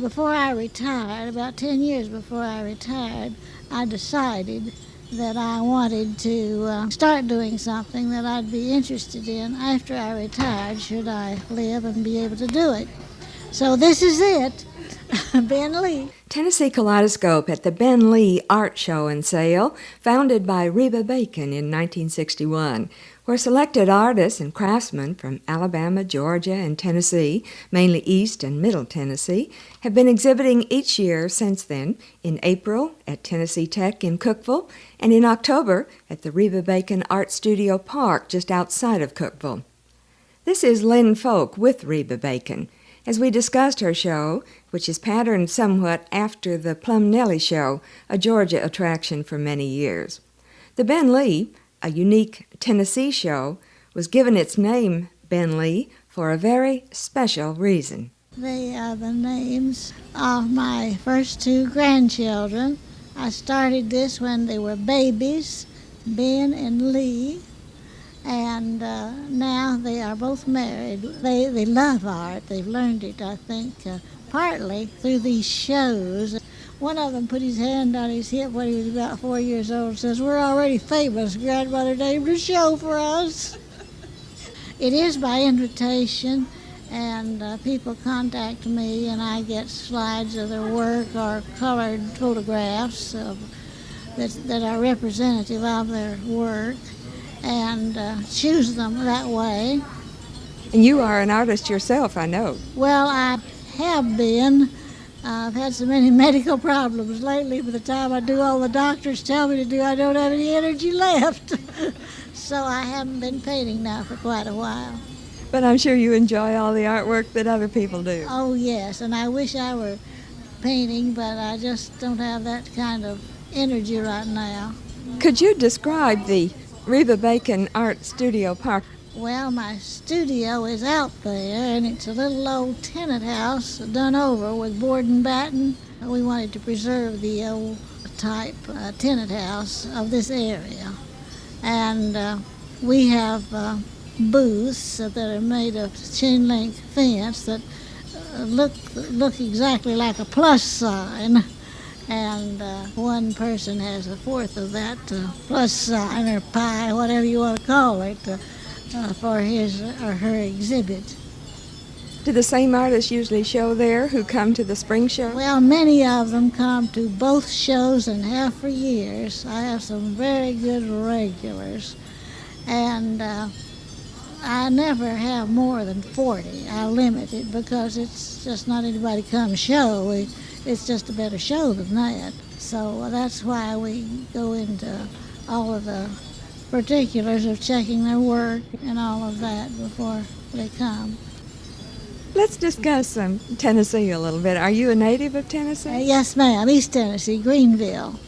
Before I retired, about 10 years before I retired, I decided that I wanted to start doing something that I'd be interested in after I retired, should I live and be able to do it. So this is it, Ben Lee. Tennessee Kaleidoscope at the Ben Lee Art Show and Sale, founded by Reba Bacon in 1961, where selected artists and craftsmen from Alabama, Georgia, and Tennessee, mainly East and Middle Tennessee, have been exhibiting each year since then, in April at Tennessee Tech in Cookeville, and in October at the Reba Bacon Art Studio Park just outside of Cookeville. This is Lynn Folk with Reba Bacon, as we discussed her show, which is patterned somewhat after the Plum Nellie Show, a Georgia attraction for many years. The Ben Lee, a unique Tennessee show, was given its name, Ben Lee, for a very special reason. They are the names of my first two grandchildren. I started this when they were babies, Ben and Lee, and now they are both married. They love art. They've learned it, I think, partly through these shows. One of them put his hand on his hip when he was about 4 years old and says, "We're already famous. Grandmother named a show for us." It is by invitation, and people contact me, and I get slides of their work or colored photographs that are representative of their work, and choose them that way. And you are an artist yourself, I know. Well, I have been. I've had so many medical problems lately. By the time I do all the doctors tell me to do, I don't have any energy left. So I haven't been painting now for quite a while. But I'm sure you enjoy all the artwork that other people do. Oh, yes, and I wish I were painting, but I just don't have that kind of energy right now. Could you describe the Reba Bacon Art Studio Park? Well, my studio is out there, and it's a little old tenant house done over with board and batten. We wanted to preserve the old type tenant house of this area. And we have booths that are made of chain-link fence that look exactly like a plus sign. And one person has a fourth of that plus sign or pie, whatever you want to call it, for his or her exhibit. Do the same artists usually show there who come to the spring show? Well, many of them come to both shows and have for years. I have some very good regulars. And I never have more than 40. I limit it because it's just not anybody come show. It's just a better show than that. So that's why we go into all of the particulars of checking their work and all of that before they come. Let's discuss Tennessee a little bit. Are you a native of Tennessee? Yes, ma'am. East Tennessee, Greenville.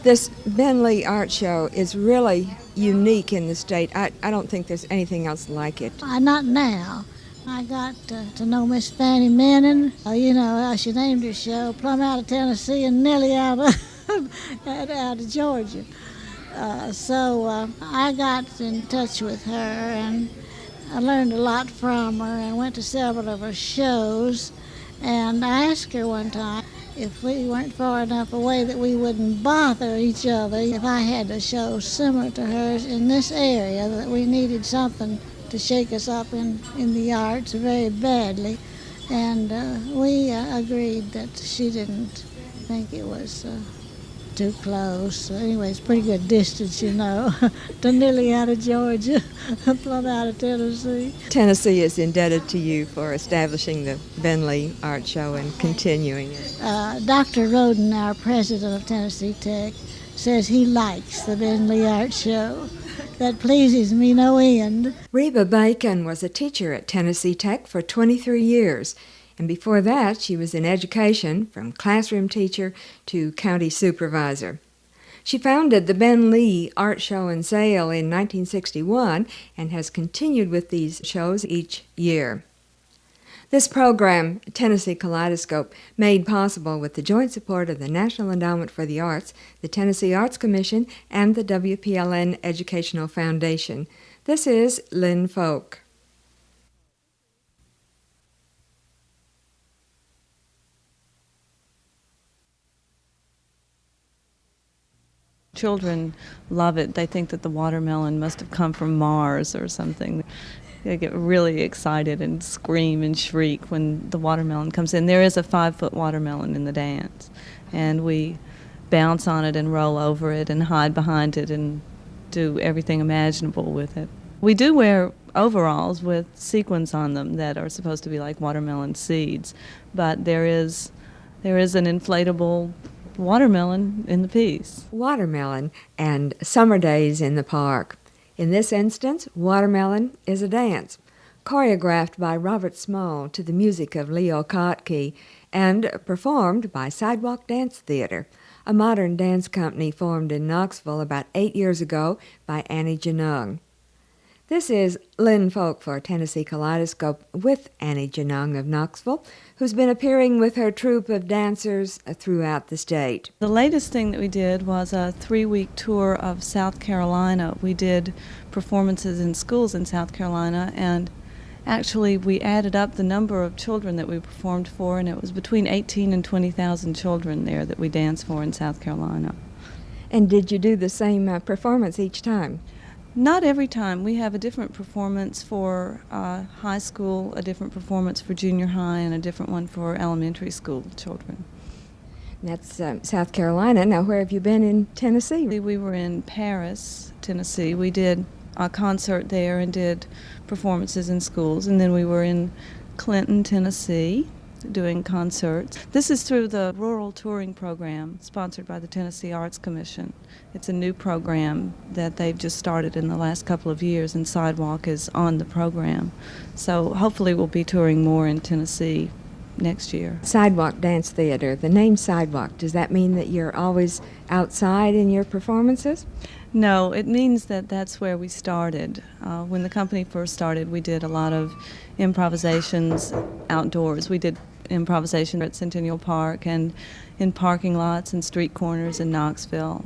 This Ben Lee Art Show is really unique in the state. I don't think there's anything else like it. Not now. I got to know Miss Fannie Minna. She named her show plumb out of Tennessee and nearly out of Georgia. So I got in touch with her, and I learned a lot from her and went to several of her shows. And I asked her one time if we weren't far enough away that we wouldn't bother each other if I had a show similar to hers in this area, that we needed something to shake us up in the arts very badly. And we agreed that she didn't think it was too close. Anyway, it's pretty good distance, to nearly out of Georgia, plumb out of Tennessee. Tennessee is indebted to you for establishing the Ben Lee Art Show and continuing it. Dr. Roden, our president of Tennessee Tech, says he likes the Ben Lee Art Show. That pleases me no end. Reba Bacon was a teacher at Tennessee Tech for 23 years. And before that, she was in education, from classroom teacher to county supervisor. She founded the Ben Lee Art Show and Sale in 1961 and has continued with these shows each year. This program, Tennessee Kaleidoscope, made possible with the joint support of the National Endowment for the Arts, the Tennessee Arts Commission, and the WPLN Educational Foundation. This is Lynn Folk. . Children love it. They think that the watermelon must have come from Mars or something. They get really excited and scream and shriek when the watermelon comes in. There is a 5-foot watermelon in the dance, and we bounce on it and roll over it and hide behind it and do everything imaginable with it. We do wear overalls with sequins on them that are supposed to be like watermelon seeds, but there is an inflatable watermelon in the piece. Watermelon and summer days in the park. In this instance, Watermelon is a dance, choreographed by Robert Small to the music of Leo Kottke and performed by Sidewalk Dance Theater, a modern dance company formed in Knoxville about 8 years ago by Annie Genung. This is Lynn Folk for Tennessee Kaleidoscope with Annie Genung of Knoxville, who's been appearing with her troupe of dancers throughout the state. The latest thing that we did was a 3-week tour of South Carolina. We did performances in schools in South Carolina, and actually we added up the number of children that we performed for, and it was between 18 and 20,000 children there that we danced for in South Carolina. And did you do the same performance each time? Not every time. We have a different performance for high school, a different performance for junior high, and a different one for elementary school children. That's South Carolina. Now, where have you been in Tennessee? We were in Paris, Tennessee. We did a concert there and did performances in schools, and then we were in Clinton, Tennessee, doing concerts. This is through the Rural Touring Program sponsored by the Tennessee Arts Commission. It's a new program that they've just started in the last couple of years, and Sidewalk is on the program. So hopefully we'll be touring more in Tennessee next year. Sidewalk Dance Theater. The name Sidewalk, does that mean that you're always outside in your performances? No, it means that that's where we started. When the company first started, we did a lot of improvisations outdoors. We did improvisation at Centennial Park and in parking lots and street corners in Knoxville.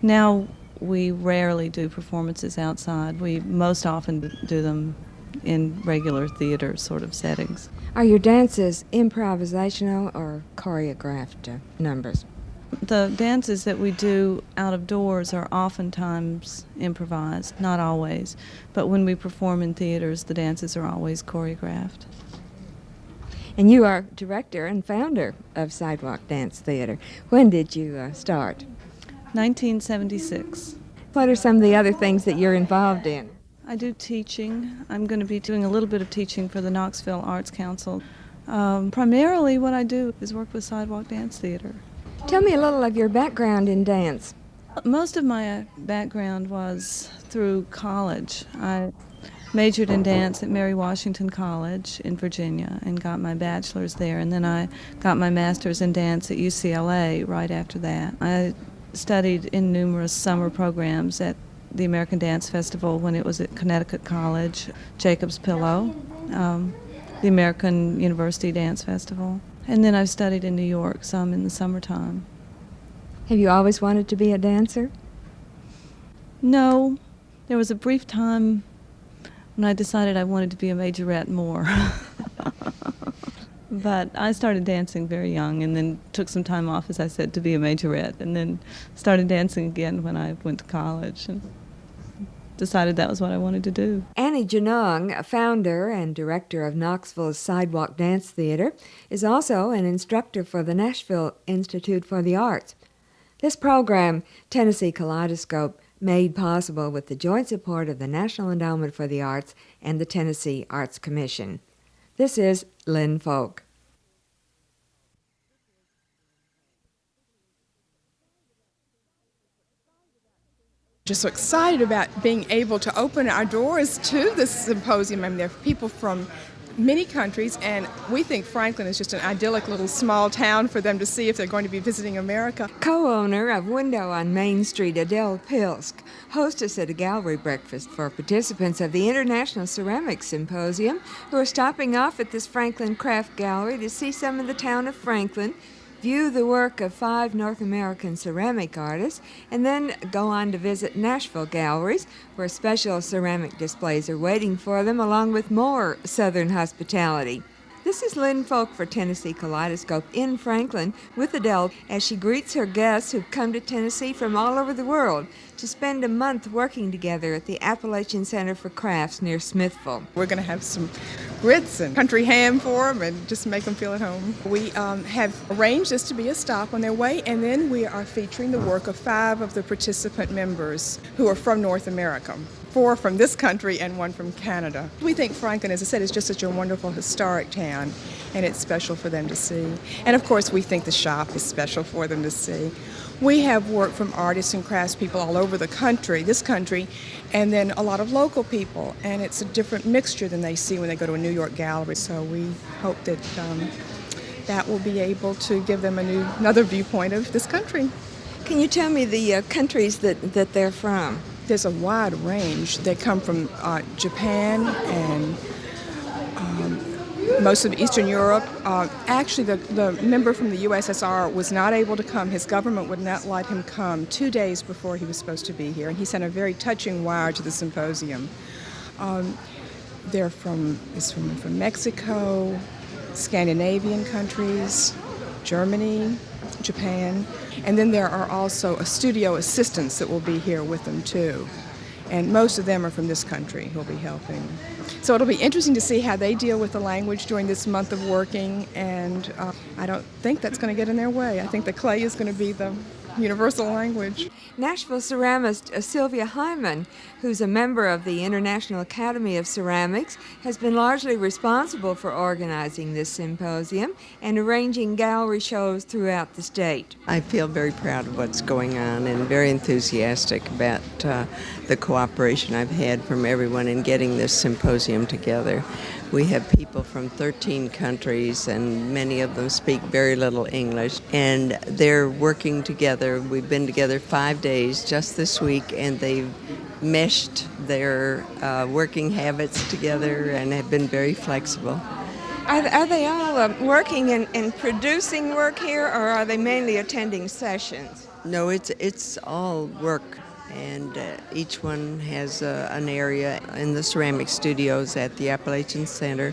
Now we rarely do performances outside. We most often do them in regular theater sort of settings. Are your dances improvisational or choreographed numbers? The dances that we do out of doors are oftentimes improvised, not always. But when we perform in theaters, the dances are always choreographed. And you are director and founder of Sidewalk Dance Theater. When did you start? 1976. What are some of the other things that you're involved in? I do teaching. I'm going to be doing a little bit of teaching for the Knoxville Arts Council. Primarily what I do is work with Sidewalk Dance Theater. Tell me a little of your background in dance. Most of my background was through college. I majored in dance at Mary Washington College in Virginia and got my bachelor's there, and then I got my master's in dance at UCLA right after that. I studied in numerous summer programs at the American Dance Festival when it was at Connecticut College, Jacob's Pillow, the American University Dance Festival. And then I've studied in New York some in the summertime. Have you always wanted to be a dancer? No. There was a brief time when I decided I wanted to be a majorette more. But I started dancing very young and then took some time off, as I said, to be a majorette, and then started dancing again when I went to college and decided that was what I wanted to do. Annie Genung, founder and director of Knoxville's Sidewalk Dance Theater, is also an instructor for the Nashville Institute for the Arts. This program, Tennessee Kaleidoscope, made possible with the joint support of the National Endowment for the Arts and the Tennessee Arts Commission. This is Lynn Folk. Just so excited about being able to open our doors to this symposium. I mean, there are people from many countries, and we think Franklin is just an idyllic little small town for them to see if they're going to be visiting America. Co-owner of Window on Main Street, Adele Pilsk, hostess at a gallery breakfast for participants of the International Ceramics Symposium who are stopping off at this Franklin Craft Gallery to see some of the town of Franklin, view the work of 5 North American ceramic artists, and then go on to visit Nashville galleries, where special ceramic displays are waiting for them, along with more Southern hospitality. This is Lynn Folk for Tennessee Kaleidoscope in Franklin with Adele as she greets her guests who've come to Tennessee from all over the world to spend a month working together at the Appalachian Center for Crafts near Smithville. We're going to have some grits and country ham for them and just make them feel at home. We have arranged this to be a stop on their way, and then we are featuring the work of 5 of the participant members who are from North America. 4 from this country and 1 from Canada. We think Franklin, as I said, is just such a wonderful historic town, and it's special for them to see. And of course, we think the shop is special for them to see. We have work from artists and craftspeople all over the country, this country, and then a lot of local people, and it's a different mixture than they see when they go to a New York gallery. So we hope that that will be able to give them another viewpoint of this country. Can you tell me the countries that they're from? There's a wide range. They come from Japan and most of Eastern Europe. Actually, the member from the USSR was not able to come. His government would not let him come 2 days before he was supposed to be here, and he sent a very touching wire to the symposium. They're from Mexico, Scandinavian countries, Germany, Japan, and then there are also studio assistants that will be here with them too. And most of them are from this country who will be helping. So it'll be interesting to see how they deal with the language during this month of working, and I don't think that's going to get in their way. I think the clay is going to be the universal language. Nashville ceramist Sylvia Hyman, who's a member of the International Academy of Ceramics, has been largely responsible for organizing this symposium and arranging gallery shows throughout the state. I feel very proud of what's going on and very enthusiastic about the cooperation I've had from everyone in getting this symposium together. We have people from 13 countries, and many of them speak very little English, and they're working together. We've been together 5 days just this week, and they've meshed their working habits together and have been very flexible. Are they all working and producing work here, or are they mainly attending sessions? No, it's all work. And each one has an area in the ceramic studios at the Appalachian Center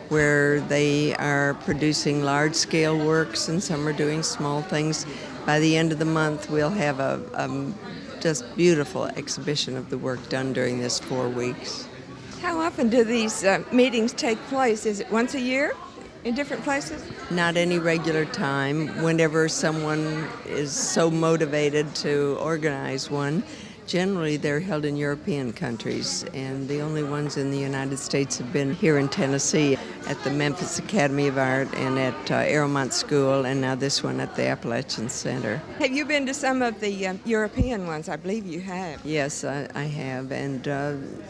where they are producing large-scale works, and some are doing small things. By the end of the month, we'll have a just beautiful exhibition of the work done during this 4 weeks. How often do these meetings take place? Is it once a year in different places? Not any regular time. Whenever someone is so motivated to organize one, generally they're held in European countries, and the only ones in the United States have been here in Tennessee at the Memphis Academy of Art and at Aeromont School, and now this one at the Appalachian Center. Have you been to some of the European ones? I believe you have. Yes, I have, and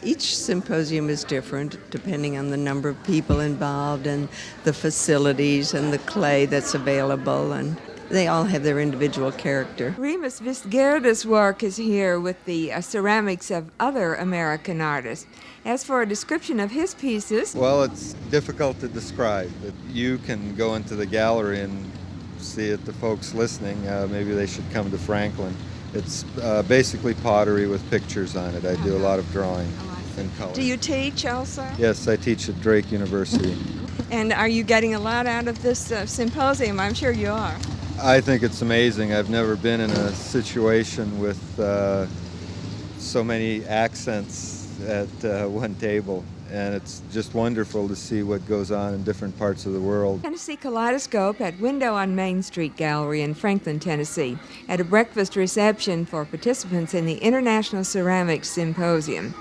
each symposium is different depending on the number of people involved and the facilities and the clay that's available, and they all have their individual character. Remus Vistgerda's work is here with the ceramics of other American artists. As for a description of his pieces... Well, it's difficult to describe. You can go into the gallery and see it. The folks listening, maybe they should come to Franklin. It's basically pottery with pictures on it. I do a lot of drawing and color. Do you teach also? Yes, I teach at Drake University. And are you getting a lot out of this symposium? I'm sure you are. I think it's amazing. I've never been in a situation with so many accents at one table, and it's just wonderful to see what goes on in different parts of the world. Tennessee Kaleidoscope at Window on Main Street Gallery in Franklin, Tennessee, at a breakfast reception for participants in the International Ceramics Symposium.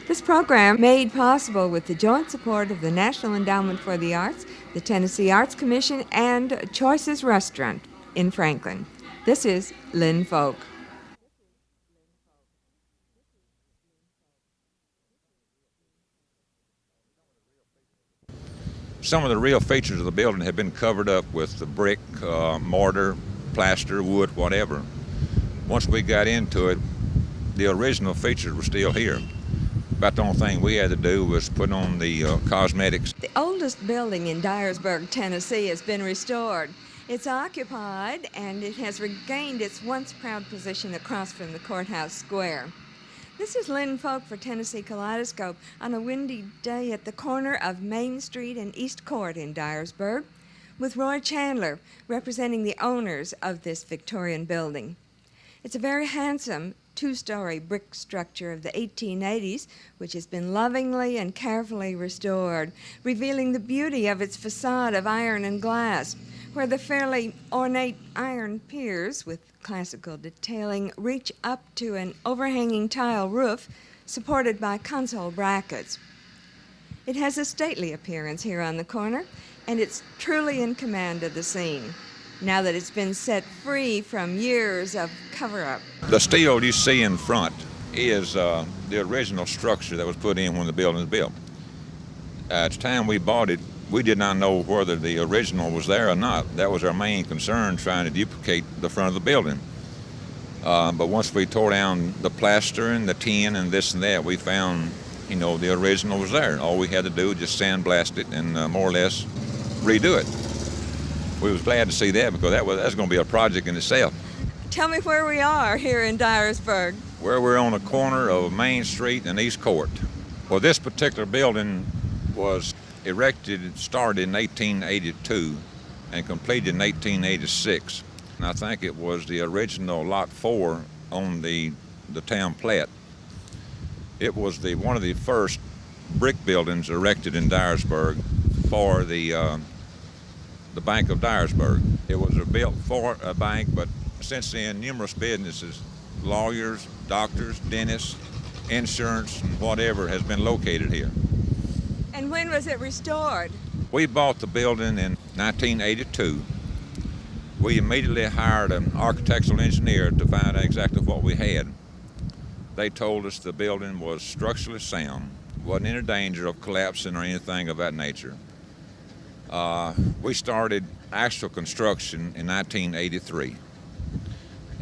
This program made possible with the joint support of the National Endowment for the Arts, the Tennessee Arts Commission, and Choices Restaurant in Franklin. This is Lynn Folk. Some of the real features of the building have been covered up with the brick, mortar, plaster, wood, whatever. Once we got into it, the original features were still here. About the only thing we had to do was put on the cosmetics. The oldest building in Dyersburg, Tennessee has been restored. It's occupied, and it has regained its once proud position across from the courthouse square. This is Lynn Folk for Tennessee Kaleidoscope on a windy day at the corner of Main Street and East Court in Dyersburg, with Roy Chandler representing the owners of this Victorian building. It's a very handsome two-story brick structure of the 1880s, which has been lovingly and carefully restored, revealing the beauty of its facade of iron and glass, where the fairly ornate iron piers with classical detailing reach up to an overhanging tile roof supported by console brackets. It has a stately appearance here on the corner, and it's truly in command of the scene, now that it's been set free from years of cover-up. The steel you see in front is the original structure that was put in when the building was built. At the time we bought it, we did not know whether the original was there or not. That was our main concern, trying to duplicate the front of the building. But once we tore down the plaster and the tin and this and that, we found, the original was there. All we had to do was just sandblast it and more or less redo it. We was glad to see that because that's going to be a project in itself. Tell me where we are here in Dyersburg. Where we're on the corner of Main Street and East Court. Well, this particular building was started in 1882 and completed in 1886. And I think it was the original Lot 4 on the town plat. It was one of the first brick buildings erected in Dyersburg for the Bank of Dyersburg. It was built for a bank, but since then numerous businesses, lawyers, doctors, dentists, insurance, and whatever has been located here. And when was it restored? We bought the building in 1982. We immediately hired an architectural engineer to find out exactly what we had. They told us the building was structurally sound, wasn't in danger of collapsing or anything of that nature. We started actual construction in 1983,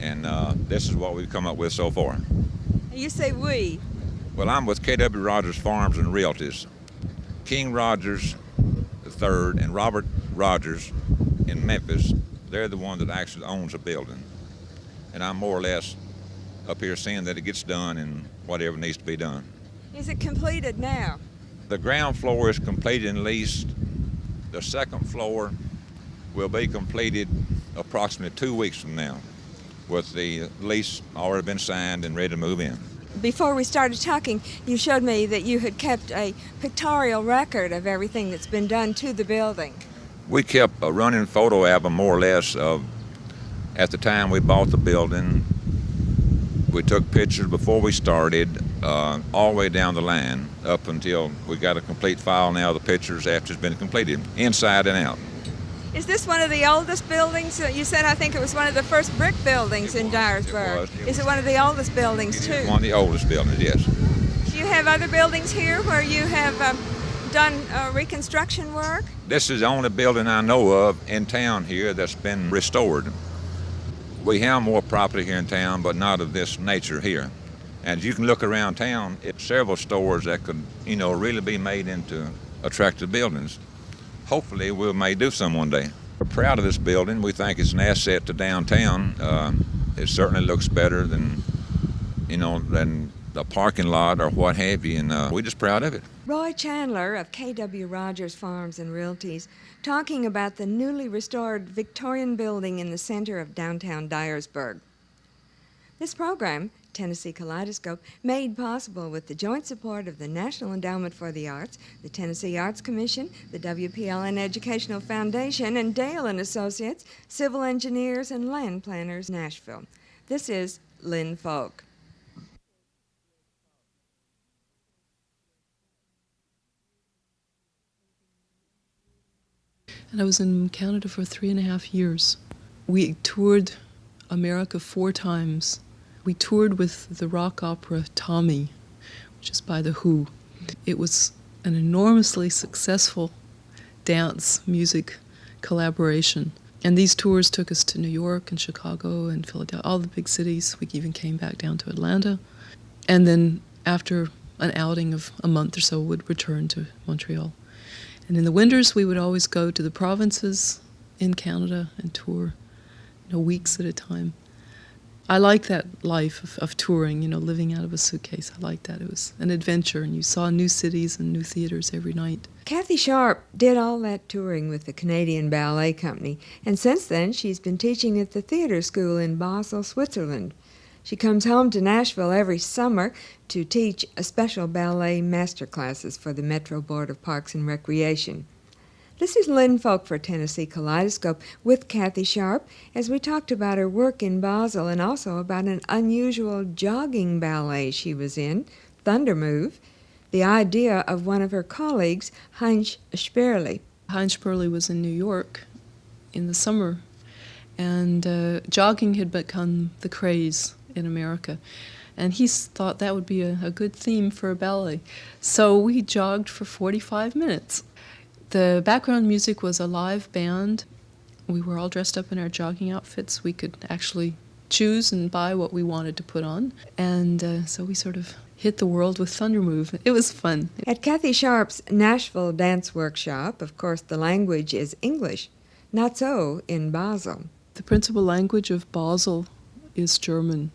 and this is what we've come up with so far. You say we. Well, I'm with K.W. Rogers Farms and Realties. King Rogers III and Robert Rogers in Memphis, they're the one that actually owns the building. And I'm more or less up here seeing that it gets done and whatever needs to be done. Is it completed now? The ground floor is completed and leased. The second floor will be completed approximately 2 weeks from now, with the lease already been signed and ready to move in. Before we started talking, you showed me that you had kept a pictorial record of everything that's been done to the building. We kept a running photo album, more or less, of at the time we bought the building. We took pictures before we started, all the way down the line, up until we got a complete file now of the pictures after it's been completed, inside and out. Is this one of the oldest buildings? You said, I think it was one of the first brick buildings in Dyersburg. Is it one of the oldest buildings, too? It is one of the oldest buildings, yes. Do you have other buildings here where you have done reconstruction work? This is the only building I know of in town here that's been restored. We have more property here in town, but not of this nature here. And you can look around town at several stores that could, really be made into attractive buildings. Hopefully we may do some one day. We're proud of this building. We think it's an asset to downtown. It certainly looks better than the parking lot or what have you, and we're just proud of it. Roy Chandler of K.W. Rogers Farms and Realties talking about the newly restored Victorian building in the center of downtown Dyersburg. This program, Tennessee Kaleidoscope, made possible with the joint support of the National Endowment for the Arts, the Tennessee Arts Commission, the WPLN Educational Foundation, and Dale & Associates, Civil Engineers and Land Planners, Nashville. This is Lynn Folk. And I was in Canada for 3.5 years. We toured America 4 times. We toured with the rock opera Tommy, which is by The Who. It was an enormously successful dance music collaboration. And these tours took us to New York and Chicago and Philadelphia, all the big cities. We even came back down to Atlanta. And then after an outing of a month or so, would return to Montreal. And in the winters, we would always go to the provinces in Canada and tour, weeks at a time. I like that life of touring, living out of a suitcase. I like that. It was an adventure, and you saw new cities and new theaters every night. Cathy Sharp did all that touring with the Canadian Ballet Company, and since then she's been teaching at the theater school in Basel, Switzerland. She comes home to Nashville every summer to teach special ballet master classes for the Metro Board of Parks and Recreation. This is Lynn Folk for Tennessee Kaleidoscope with Cathy Sharp as we talked about her work in Basel and also about an unusual jogging ballet she was in, Thunder Move, the idea of one of her colleagues, Heinz Sperli. Heinz Sperli was in New York in the summer, and jogging had become the craze in America. And he thought that would be a good theme for a ballet. So we jogged for 45 minutes. The background music was a live band. We were all dressed up in our jogging outfits. We could actually choose and buy what we wanted to put on. And so we sort of hit the world with Thunder Move. It was fun. At Cathy Sharp's Nashville dance workshop, of course, the language is English. Not so in Basel. The principal language of Basel is German.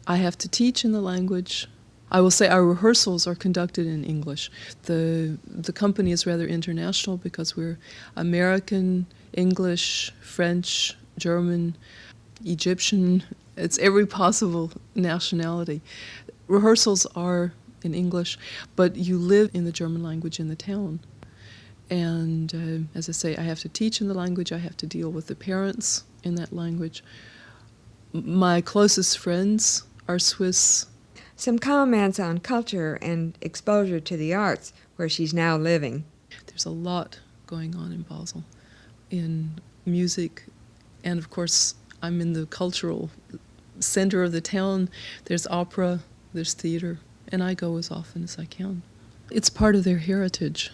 I have to teach in the language. I will say our rehearsals are conducted in English. The company is rather international because we're American, English, French, German, Egyptian. It's every possible nationality. Rehearsals are in English, but you live in the German language in the town. And as I say, I have to teach in the language. I have to deal with the parents in that language. My closest friends are Swiss. Some comments on culture and exposure to the arts where she's now living. There's a lot going on in Basel, in music, and of course I'm in the cultural center of the town. There's opera, there's theater, and I go as often as I can. It's part of their heritage.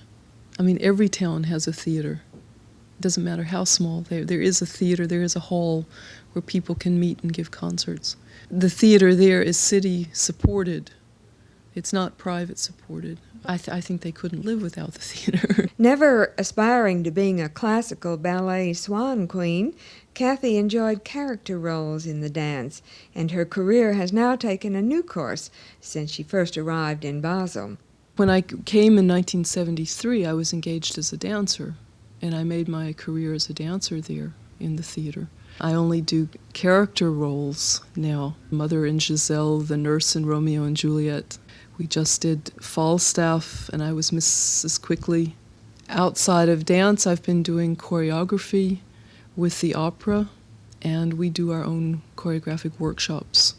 I mean, every town has a theater. It doesn't matter how small. There is a theater, there is a hall where people can meet and give concerts. The theater there is city-supported. It's not private-supported. I think they couldn't live without the theater. Never aspiring to being a classical ballet swan queen, Cathy enjoyed character roles in the dance, and her career has now taken a new course since she first arrived in Basel. When I came in 1973, I was engaged as a dancer, and I made my career as a dancer there in the theater. I only do character roles now. Mother in Giselle, the nurse in Romeo and Juliet. We just did Falstaff, and I was Mrs. Quickly. Outside of dance, I've been doing choreography with the opera, and we do our own choreographic workshops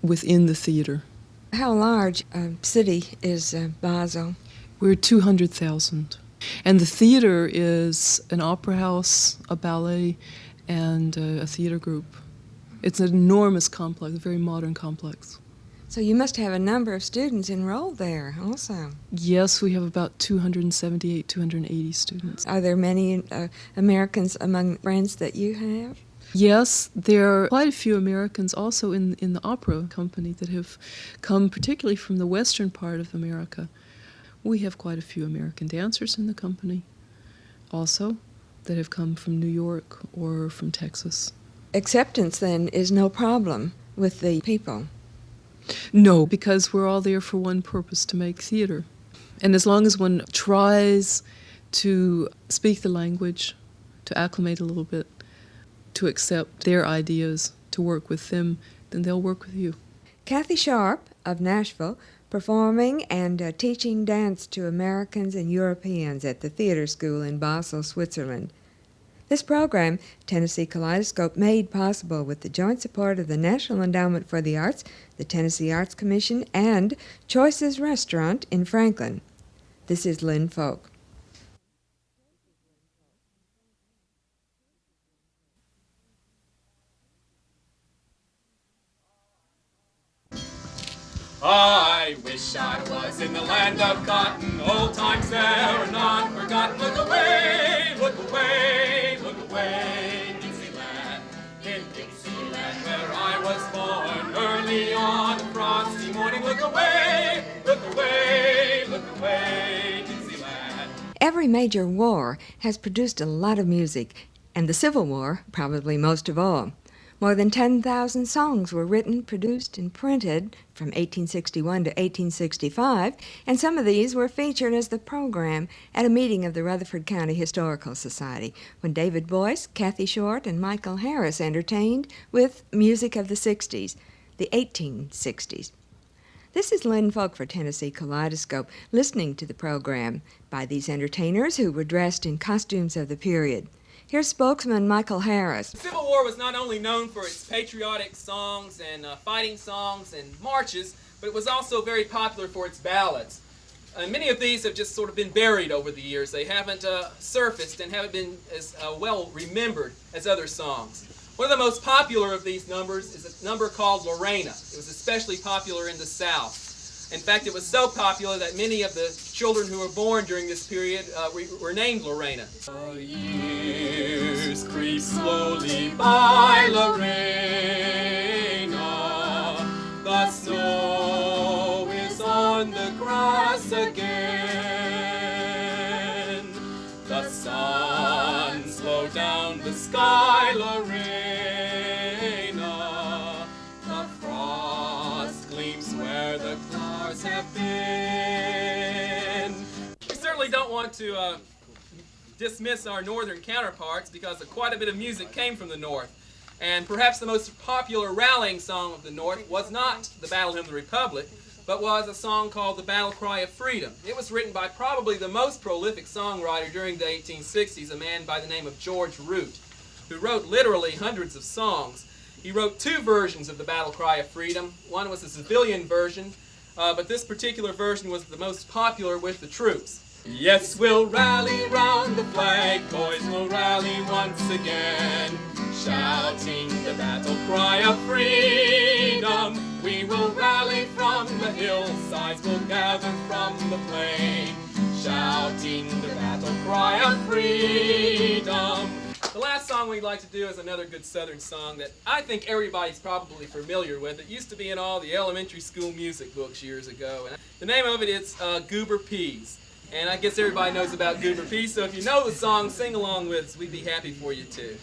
within the theater. How large a city is Basel? We're 200,000. And the theater is an opera house, a ballet, and a theater group. It's an enormous complex, a very modern complex. So you must have a number of students enrolled there also. Yes, we have about 278, 280 students. Are there many Americans among friends that you have? Yes, there are quite a few Americans also in the opera company that have come particularly from the western part of America. We have quite a few American dancers in the company also that have come from New York or from Texas. Acceptance, then, is no problem with the people? No, because we're all there for one purpose, to make theater. And as long as one tries to speak the language, to acclimate a little bit, to accept their ideas, to work with them, then they'll work with you. Cathy Sharp of Nashville, performing and teaching dance to Americans and Europeans at the theater school in Basel, Switzerland. This program, Tennessee Kaleidoscope, made possible with the joint support of the National Endowment for the Arts, the Tennessee Arts Commission, and Choices Restaurant in Franklin. This is Lynn Folk. I wish I was in the land of cotton. Old times there are not forgotten. Look away, look away, look away, Dixieland. In Dixieland where I was born, early on a frosty morning. Look away, look away, look away, Dixieland. Every major war has produced a lot of music, and the Civil War probably most of all. More than 10,000 songs were written, produced, and printed from 1861 to 1865, and some of these were featured as the program at a meeting of the Rutherford County Historical Society when David Boyce, Cathy Short, and Michael Harris entertained with music of the 60s, the 1860s. This is Lynn Folk for Tennessee Kaleidoscope, listening to the program by these entertainers who were dressed in costumes of the period. Here's spokesman Michael Harris. The Civil War was not only known for its patriotic songs and fighting songs and marches, but it was also very popular for its ballads. And many of these have just sort of been buried over the years. They haven't surfaced and haven't been as well remembered as other songs. One of the most popular of these numbers is a number called Lorena. It was especially popular in the South. In fact, it was so popular that many of the children who were born during this period were named Lorena. The years creep slowly by, Lorena. The snow is on the grass again. The sun slowed down the sky, Lorena. The frost gleams where the clouds have been. We certainly don't want to dismiss our northern counterparts because quite a bit of music came from the north. And perhaps the most popular rallying song of the north was not the Battle Hymn of the Republic, but was a song called the Battle Cry of Freedom. It was written by probably the most prolific songwriter during the 1860s, a man by the name of George Root, who wrote literally hundreds of songs. He wrote two versions of the Battle Cry of Freedom. One was a civilian version, but this particular version was the most popular with the troops. Yes, we'll rally round the flag, boys, we'll rally once again, shouting the battle cry of freedom. We will rally from the hillsides, we'll gather from the plain, shouting the battle cry of freedom. The last song we'd like to do is another good Southern song that I think everybody's probably familiar with. It used to be in all the elementary school music books years ago. And the name of it is Goober Peas. And I guess everybody knows about Goober Peas, so if you know the song, sing along with us. We'd be happy for you too.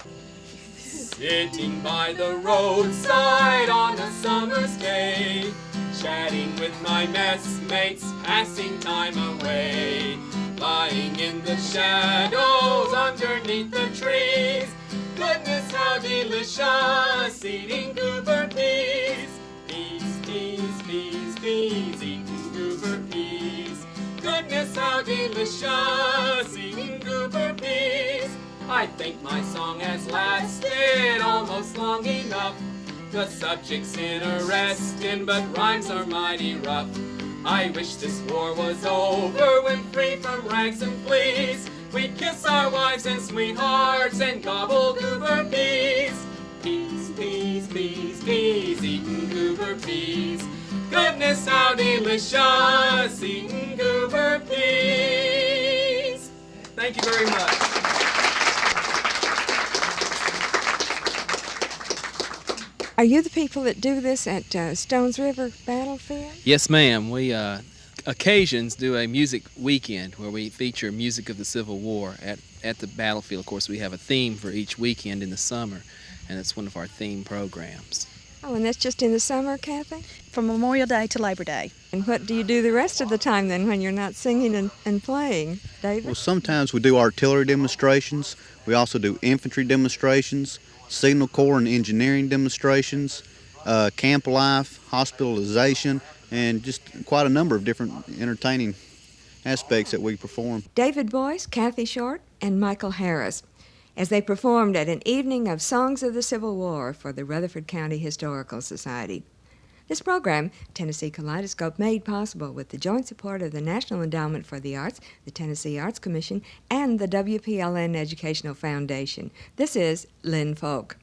Sitting by the roadside on a summer's day, chatting with my messmates, passing time away, lying in the shadows underneath the trees. Goodness, how delicious eating goober peas. Peas, peas, peas, peas, eating goober peas. Goodness, how delicious eating goober peas. I think my song has lasted almost long enough. The subject's interesting, but rhymes are mighty rough. I wish this war was over when free from rags and fleas. We'd kiss our wives and sweethearts and gobble goober peas. Peas, peas, peas, peas, eating goober peas. Goodness, how delicious eating goober peas. Thank you very much. Are you the people that do this at Stones River Battlefield? Yes, ma'am. We occasions do a music weekend where we feature music of the Civil War at the battlefield. Of course, we have a theme for each weekend in the summer, and it's one of our theme programs. Oh, and that's just in the summer, Cathy? From Memorial Day to Labor Day. And what do you do the rest of the time then when you're not singing and playing, David? Well, sometimes we do artillery demonstrations. We also do infantry demonstrations, Signal Corps and engineering demonstrations, camp life, hospitalization, and just quite a number of different entertaining aspects that we perform. David Boyce, Cathy Short, and Michael Harris, as they performed at an evening of Songs of the Civil War for the Rutherford County Historical Society. This program, Tennessee Kaleidoscope, made possible with the joint support of the National Endowment for the Arts, the Tennessee Arts Commission, and the WPLN Educational Foundation. This is Lynn Folk.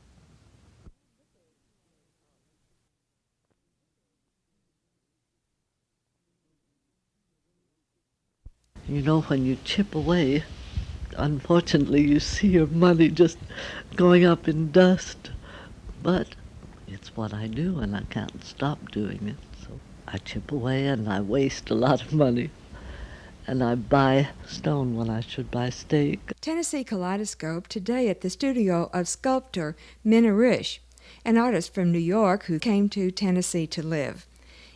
You know, when you chip away, unfortunately you see your money just going up in dust. But it's what I do, and I can't stop doing it. So I chip away, and I waste a lot of money. And I buy stone when I should buy steak. Tennessee Kaleidoscope today at the studio of Sculptor Minna. an artist from New York who came to Tennessee to live.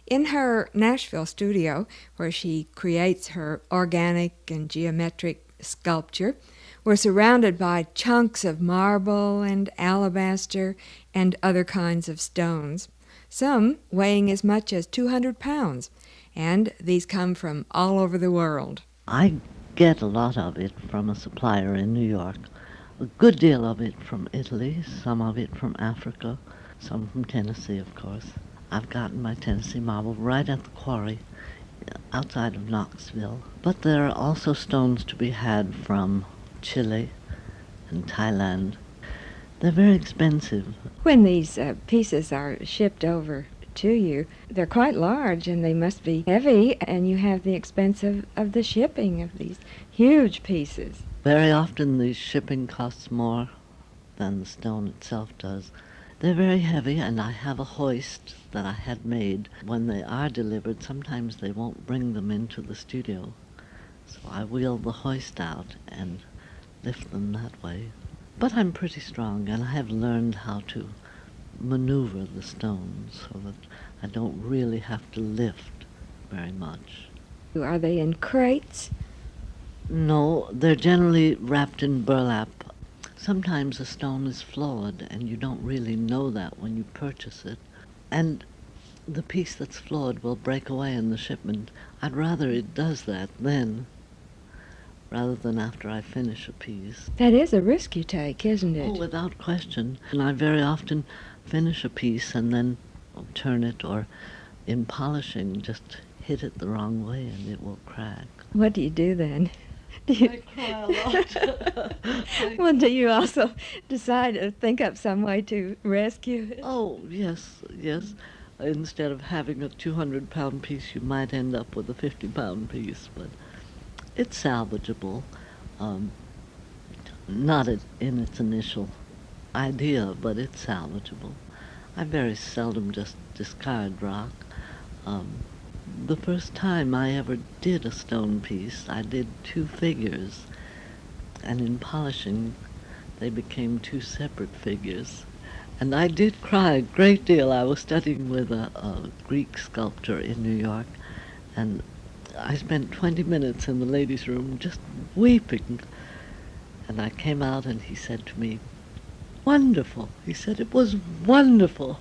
In her Nashville studio, where she creates her organic and geometric sculpture, we're surrounded by chunks of marble and alabaster and other kinds of stones, some weighing as much as 200 pounds, and these come from all over the world. I get a lot of it from a supplier in New York, a good deal of it from Italy, some of it from Africa, some from Tennessee, of course. I've gotten my Tennessee marble right at the quarry outside of Knoxville. But there are also stones to be had from Chile and Thailand. They're very expensive. When these pieces are shipped over to you, they're quite large and they must be heavy, and you have the expense of the shipping of these huge pieces. Very often the shipping costs more than the stone itself does. They're very heavy, and I have a hoist that I had made. When they are delivered, sometimes they won't bring them into the studio. So I wheel the hoist out and lift them that way. But I'm pretty strong, and I have learned how to maneuver the stones so that I don't really have to lift very much. Are they in crates? No, they're generally wrapped in burlap. Sometimes a stone is flawed, and you don't really know that when you purchase it. And the piece that's flawed will break away in the shipment. I'd rather it does that then, rather than after I finish a piece. That is a risk you take, isn't it? Oh, without question. And I very often finish a piece and then turn it, or in polishing, just hit it the wrong way and it will crack. What do you do then? I cry a lot. Well, do you also decide to think up some way to rescue it? Oh, yes, yes. Instead of having a 200-pound piece, you might end up with a 50-pound piece, but it's salvageable. Not in its initial idea, but it's salvageable. I very seldom just discard rock. The first time I ever did a stone piece, I did 2 figures, and in polishing, they became 2 separate figures. And I did cry a great deal. I was studying with a Greek sculptor in New York, and I spent 20 minutes in the ladies' room just weeping. And I came out and he said to me, "Wonderful." He said, "It was wonderful."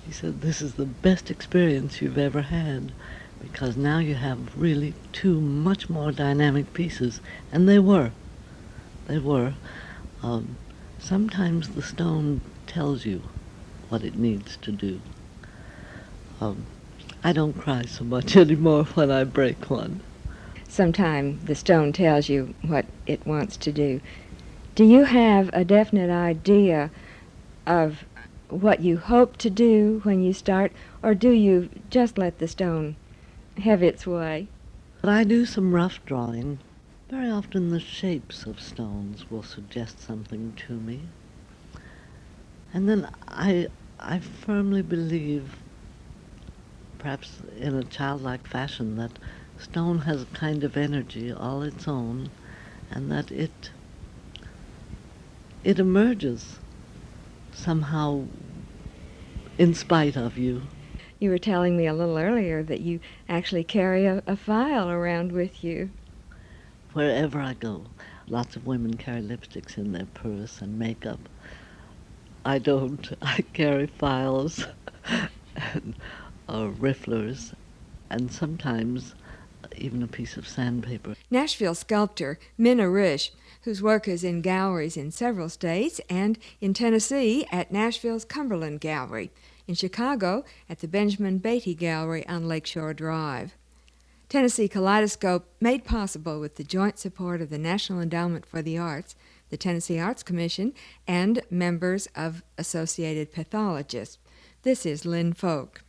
He said, "This is the best experience you've ever had, because now you have really 2 much more dynamic pieces." And they were. They were. Sometimes the stone tells you what it needs to do. I don't cry so much anymore when I break one. Sometime the stone tells you what it wants to do. Do you have a definite idea of what you hope to do when you start, or do you just let the stone have its way? But I do some rough drawing. Very often the shapes of stones will suggest something to me. And then I firmly believe, perhaps in a childlike fashion, that stone has a kind of energy all its own, and that it emerges somehow in spite of you. You were telling me a little earlier that you actually carry a file around with you. Wherever I go. Lots of women carry lipsticks in their purse and makeup. I don't. I carry files and rifflers, and sometimes even a piece of sandpaper. Nashville sculptor Minna Reich, whose work is in galleries in several states, and in Tennessee at Nashville's Cumberland Gallery, in Chicago at the Benjamin Beatty Gallery on Lakeshore Drive. Tennessee Kaleidoscope, made possible with the joint support of the National Endowment for the Arts, the Tennessee Arts Commission, and members of Associated Pathologists. This is Lynn Folk.